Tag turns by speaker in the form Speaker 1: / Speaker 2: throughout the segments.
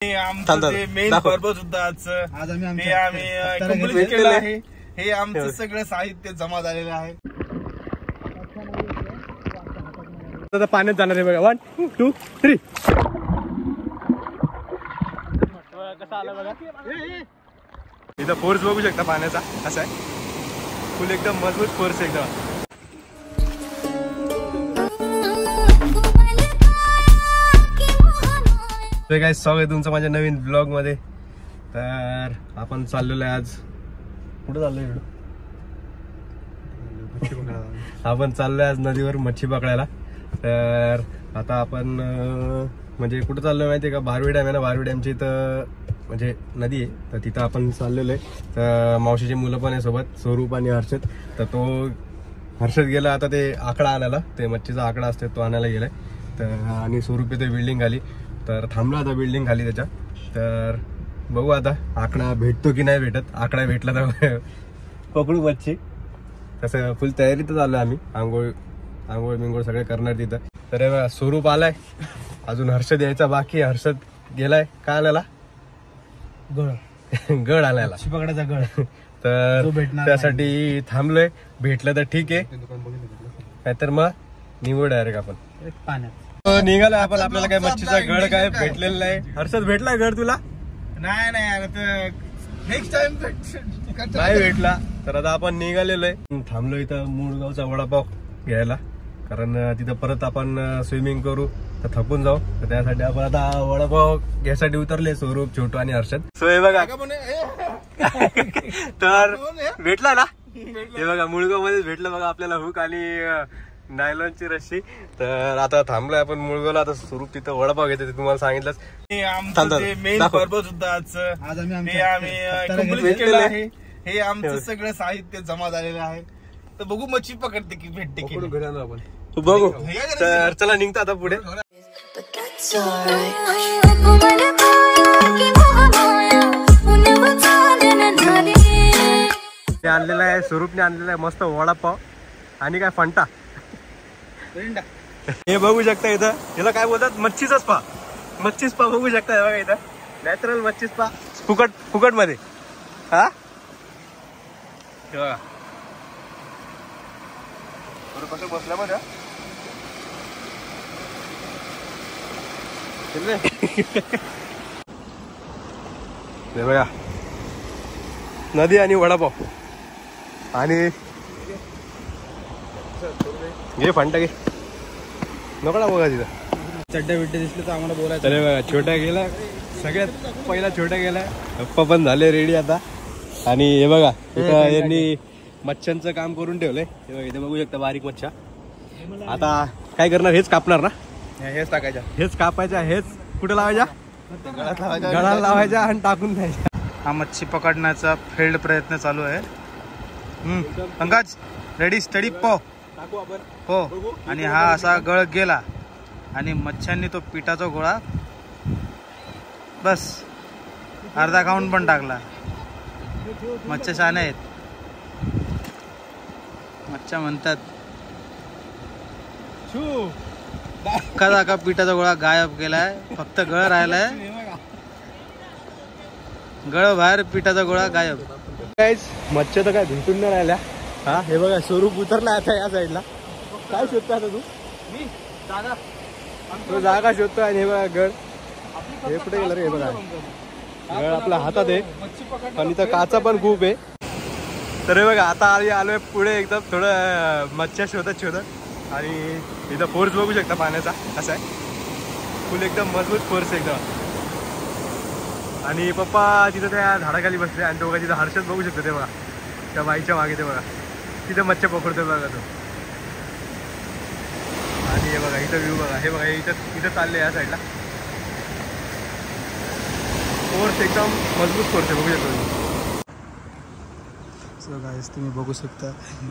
Speaker 1: आमचं main purpose होता आज आम्ही कंप्लीट केलं आहे। हे आमचं सगळं साहित्य जमा झालेलं आहे।
Speaker 2: आता पाण्यात जाणार आहे बघा 1 2 3 कसा आला बघा। इथं फोर्स बघू शकता पाण्याचा कसा आहे, फुल एकदम मजबूत फोर्स एकदम। तर काय स्वागत आहे तुमचं माझ्या नवीन ब्लॉग मध्ये। तर आपण चाललेलो आहे आज कुठे चाललोय, आपण चाललोय आज नदीवर मच्छी पकडायला। तर आता आपण म्हणजे कुठं चाललोय माहितीये का, बारवी डॅम आहे ना, बारवी डॅमची इथं म्हणजे नदी आहे, तर तिथं आपण चाललेलो आहे। तर मावशीची मुलं पण आहे सोबत, स्वरूप आणि हर्षद। तर तो हर्षद गेला आता ते आकडा आणायला, ते मच्छीचा आकडा असतो तो आणायला गेलाय। तर आणि स्वरूप इथे बिल्डिंग खाली, तर थांबला आता बिल्डिंग खाली त्याच्या। तर बघू आता आकडा भेटतो की नाही भेटत, आकडा भेटला तर पकडू मच्छी। तसं फुल तयारीत चाललो आम्ही, आंघोळ बिंगोळ सगळे करणार तिथं। तर बघा स्वरूप आलाय, अजून हर्षद यायचा बाकी। हर्षद गेलाय काय आणायला, गड आणायला, पकडायचा गड। तर त्यासाठी थांबलोय, भेटलं तर ठीक आहे, नाहीतर मग निघू डायरेक्ट आपण पाण्यात। निघालोय आपण, आपल्याला काय मच्छीचा गड काय भेटलेला नाही। हर्षद भेटलाय गड तुला?
Speaker 1: नाही नेक्स्ट टाइम
Speaker 2: नाही भेटला। तर आता आपण निघालेलो आहे, थांबलो इथं मुळगावचा वडापाव घ्यायला, कारण तिथं परत आपण स्विमिंग करू तर थकून जाऊ। तर त्यासाठी आपण आता वडापाव घ्यायसाठी उतरले, स्वरूप, छोटू आणि हर्षद। सो हे बघा तर भेटला ना, हे बघा मुळगाव मध्येच भेटलं बघा आपल्याला हुक आणि नायलॉनची रस्सी। तर आता थांबलोय आपण मुळगावला, आता स्वरूप तिथं वडापाव घेते तुम्हाला सांगितलंच।
Speaker 1: आमचं मेन पर्पज होता आज आम्ही कंप्लीट केलं आहे। हे आमचं सगळं साहित्य जमा झालेलं आहे। तर बघू मच्छी पकडते की भेटते की
Speaker 2: आपण बघू। तर चला निघतो आता पुढे। आणलेला आहे स्वरूपने, आणलेला आहे मस्त वडापाव आणि काय फंटा। हे बघू शकता इथं, याला काय बोलतात, मच्छीचाच पा, मच्छीच पा बघू शकता बघा इथं, नॅचरल मच्छीच पा, फुकट मध्ये। हा बघा कसं बसल्या मध्ये बघा नदी आणि वडापाव आणि घे फंटा घे, नको ना बघा तिथं
Speaker 1: चड्ड्या बिड्डे दिसले तर आम्हाला बोलायचं।
Speaker 2: अरे बघा छोट्या गेला, सगळ्यात पहिला छोट्या गेलाय, पप्पा पण झाले रेडी आता। आणि हे बघा इथं यांनी मच्छ्यांचं काम करून ठेवलंय, हे बघा इथे बघू शकता बारीक मच्छ्या। आता काय करणार, हेच कापणार ना,
Speaker 1: हेच टाकायच्या,
Speaker 2: हेच कापायच्या, हेच कुठे लावायच्या, गळाला लावायच्या आणि टाकून द्यायच्या।
Speaker 1: हा मच्छी पकडण्याचा फेल्ड प्रयत्न चालू आहे। पंकज रेडी स्टडी पो हो। आणि हा असा गळ गेला आणि मच्छ्यांनी तो पिठाचा गोळा बस अर्धा खाऊन पण टाकला। मच्छ्या शहाणे आहेत, मच्छ्या म्हणतात का पिठाचा गोळा गायब केलाय, फक्त गळ राहिलाय, गळ बाहेर, पिठाचा गोळा गायब।
Speaker 2: मच्छ्या तर काय भेटून नाही राहिल्या। हा हे बघा स्वरूप उतरला आता या साईडला, काय शोधतो आता तू?
Speaker 1: मी
Speaker 2: जागा शोधतो। आणि हे बघा गड, हे कुठे गेलं रे, हे बघा गड आपल्या हातात आहे, आणि इथं काचा पण खूप आहे। तर हे बघा आता आलोय पुढे एकदम थोडं मच्छ्या शोधत आणि इथं फोर्स बघू शकता पाण्याचा कसा आहे, फुल एकदम मजबूत फोर्स एकदम। आणि पप्पा तिथं त्या झाडाखाली बसले, आणि दोघा तिथं हर्षद बघू शकतो, ते बघा त्या बाईच्या मागे ते बघा तिथं मच्छ्या पकडतो बघा तो। आणि हे बघा इथं व्ह्यू बघा, हे बघा इथं चालले या साईडला, फोर्स एकदम मजबूत फोर्स आहे बघू शकतो।
Speaker 1: गाइस तुम्ही बघू शकता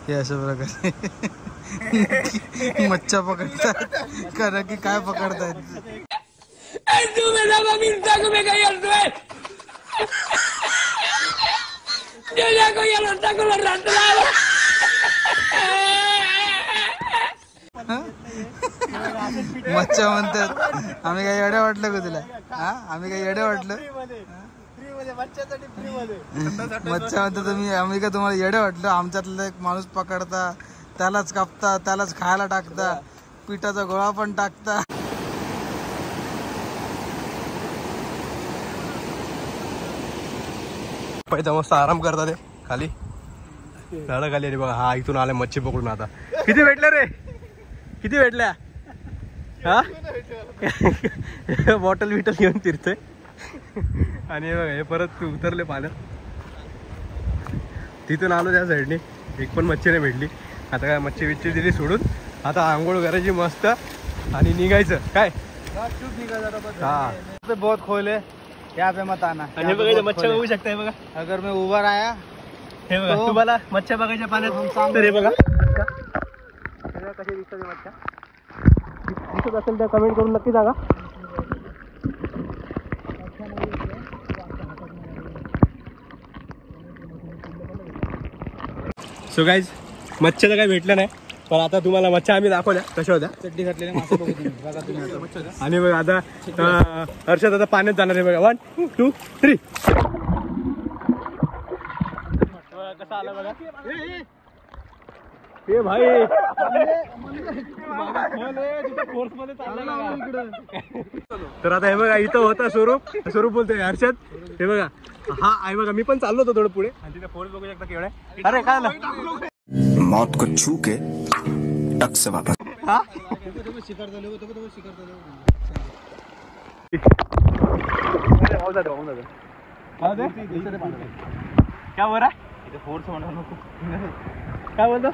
Speaker 1: हे अशा प्रकारे मच्छा पकडतात, कारण की काय पकडतायत। मच्छा म्हणतात आम्ही काही येडे वाटलं का तुला? हा आम्ही काही येडे वाटलं? मच्छा म्हणतात तुम्ही, आम्ही का तुम्हाला येडे वाटलं? आमच्यातलं एक माणूस पकडता, त्यालाच कापता, त्यालाच खायला टाकता, पिठाचा गोळा पण टाकता.
Speaker 2: पहिला मस्त आराम करता ते खाली झाडं खाली. बघा हा इथून आलाय मच्छी पकडून. आता किती भेटल्या रे? किती भेटल्या? हा बॉटल बिटल घेऊन फिरतोय. आणि बघा हे परत उतरले पाण्यात. तिथून आलो त्या साईडने, एक पण मच्छी नाही भेटली. आता काय मच्छी बिच्छी दिली सोडून. आता आंघोळ करायची मस्त आणि निघायचं काय.
Speaker 1: हाँ बहुत खोल है, यहाँ पे मत आना.
Speaker 2: आणि बघा मच्छी बघू शकताय बघा.
Speaker 1: अगर मैं उभा आया
Speaker 2: हे बघा तुम्हाला मच्छ्या बघायच्या पाण्यात तर हे बघा कसे दिसतात मच्छ्या. दिसत असेल तर कमेंट करून नक्की सांगा. सो गाईज मच्छ्या तर काही भेटलं नाही, पण आता तुम्हाला मच्छ्या आम्ही दाखवल्या कशा होत्या.
Speaker 1: चड्डी घातलेल्या मासे बघू तुम्ही.
Speaker 2: आणि बघा आता हर्षद आता पाण्यात जाणार आहे बघा. 1 2 3 कसा आला बघा. ए भाई तर आता हे बघा इथं होता स्वरूप बोलतोय हर्षद. हे बघा हा आहे बघा. मी पण चाललो होतो थोडं पुढे आणि तिथे फोर्स बघू शकता केवढा. अरे काय झालं?
Speaker 3: मौत को छू के टक से वापस.
Speaker 2: हा क्या बोल रहा है? फोर्स होणार नको. काय बोलतो?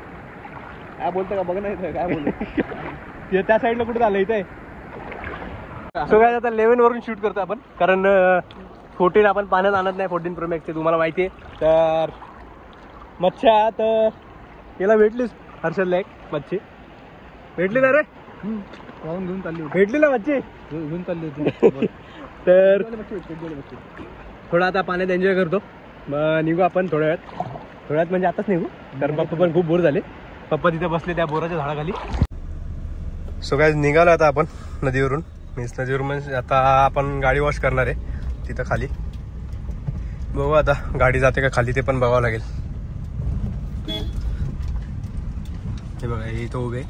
Speaker 2: काय बोलतो का बघ ना इथं काय बोलतो. त्या साईडला कुठे झालं इथे. सो काय आता 11 वरून शूट करतो आपण, कारण 14 आपण पाण्यात आणत नाही. 14 Pro Max तुम्हाला माहिती आहे. तर मच्छ्या तर याला भेटलीच हर्षदला एक मच्छी भेटली ना रे.
Speaker 1: पाहून घेऊन चालली होती.
Speaker 2: भेटली ना मच्छी
Speaker 1: घेऊन चालली होती.
Speaker 2: तर थोडा आता पाण्यात एन्जॉय करतो. मग निघू आपण थोड्यात म्हणजे आताच निघू, कारण पप्पा पण खूप बोर झाले. पप्पा तिथे बसले त्या बोराच्या झाडाखाली. सो काय निघालो आता आपण नदीवरून. म्हणजे आता आपण गाडी वॉश करणार आहे तिथं खाली. बघू आता गाडी जाते का खाली ते पण बघावं लागेल. हे बघा हे इथं उभे.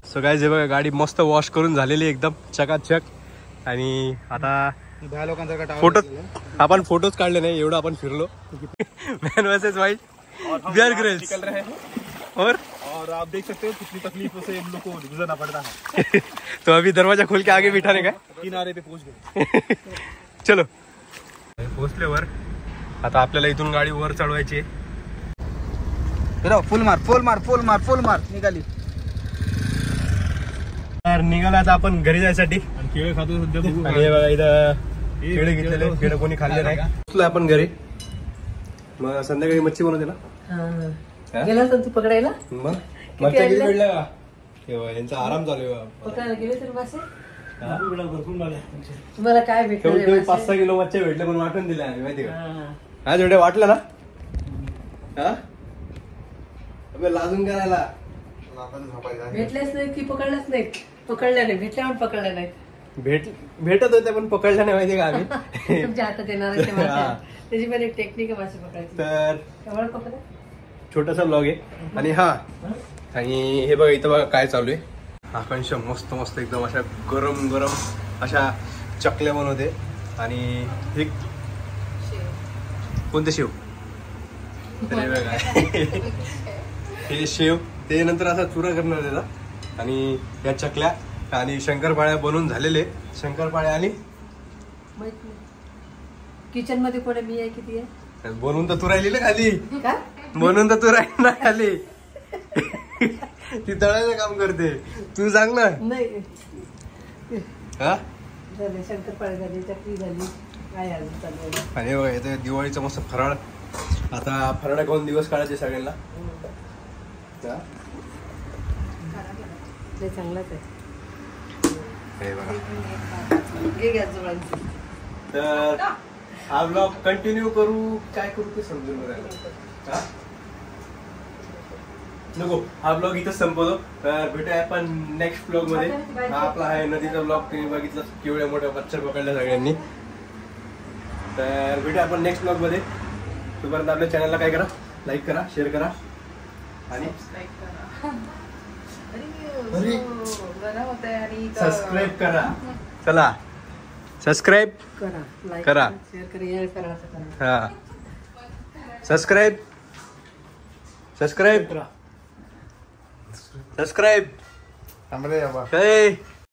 Speaker 2: सो गाईज हे बघा गाडी मस्त वॉश करून झालेली एकदम चकाचक. आणि आता आपण फोटोज काढले नाही एवढं आपण फिरलो. Man versus wild Bear Grylls. और आप देख सकते हो कितनी तकलीफों से इन लोगों को गुजरना पड़ता है. तो अभी दरवाजा खोल के आगे बिठाने का किनारे पे पहुंच गए. चलो पोहोचले वर. आता आपल्याला इथून गाडी वर चढवायची आहे.
Speaker 1: फुल मार निघाली.
Speaker 2: तर निघाला आता आपण घरी जायसाठी. केळं खातो सध्या. आणि बघा इथं केळं घेतलेले. केळं कोणी खाल्ले नाही. पोहोचलो आपण घरी. मग संध्याकाळी मच्छी बनवते ना.
Speaker 4: गेला तू पकडायला.
Speaker 2: मग मच्छ्या किती भेटल्या का? यांचा आराम चालू आहे.
Speaker 4: पकडायला गेले तर मासे तुम्हाला काय भेटलं?
Speaker 2: 5-6 किलो मच्छ्या भेटले पण वाटून दिल्या आम्ही माहिती का. हा जेवढे वाटलं ना. हा लाजून करायला
Speaker 4: भेटलेच नाही की पकडलंच नाही. पकडल्या नाही. भेटल्या पण पकडल्या नाही.
Speaker 2: भेटत होते पण पकडल्या नाही माहिती का आम्ही.
Speaker 4: तुमच्या हातात येणार त्याची पण एक टेक्निक आहे मासे पकडायची.
Speaker 2: तर
Speaker 4: पकडा
Speaker 2: छोटासा ब्लॉग आहे. आणि आणि हे बघा इथं बघा काय चालू आहे. आकांक्षा मस्त मस्त एकदम अशा गरम अशा चकल्या बनवते. आणि हे कोणते शेव. अरे बघा हे शेव ते नंतर असा चुरा करणार त्याचा. आणि या चकल्या आणि शंकरपाळ्या बनवून झालेले. शंकरपाळ्या आणि
Speaker 4: किचन मध्ये कोणी मी आहे किती आहे.
Speaker 2: बनवून तर तू राहिली ना खाली.
Speaker 4: का
Speaker 2: बनवून तर तू राहिली ना खाली. ती तळायचं काम करते. तू सांग ना.
Speaker 4: नाही
Speaker 2: हा
Speaker 4: शंकरपाळी झाली चकली झाली काय अजून चालू आहे.
Speaker 2: आणि बघा इथे दिवाळीचा मस्त फराळ. आता फराळ खाऊन दिवस काढायचे सगळ्यांना.
Speaker 4: चांगलाच आहे.
Speaker 2: हे बघा.
Speaker 4: घे गॅस जवळ.
Speaker 2: तर हा ब्लॉग कंटिन्यू करू काय करू ते समजून बघायला. नको हा ब्लॉग इथंच संपवतो. तर भेटूया आपण नेक्स्ट ब्लॉग मध्ये. हा आपला आहे नदीचा ब्लॉग. तुम्ही बघितलं केवढ्या मोठ्या मच्छर पकडल्या सगळ्यांनी. तर भेटूया आपण नेक्स्ट ब्लॉग मध्ये. तोपर्यंत आपल्या चॅनलला काय करा, लाईक करा, शेअर करा आणि सबस्क्राईब करा. चला सबस्क्राईब
Speaker 4: करा, लाईक
Speaker 2: करा.
Speaker 4: शेअर करा, या करा, असं करा.
Speaker 2: हा सबस्क्राईब सबस्क्राईब सबस्क्राईब.
Speaker 1: थांबले बाबा.
Speaker 2: Hey.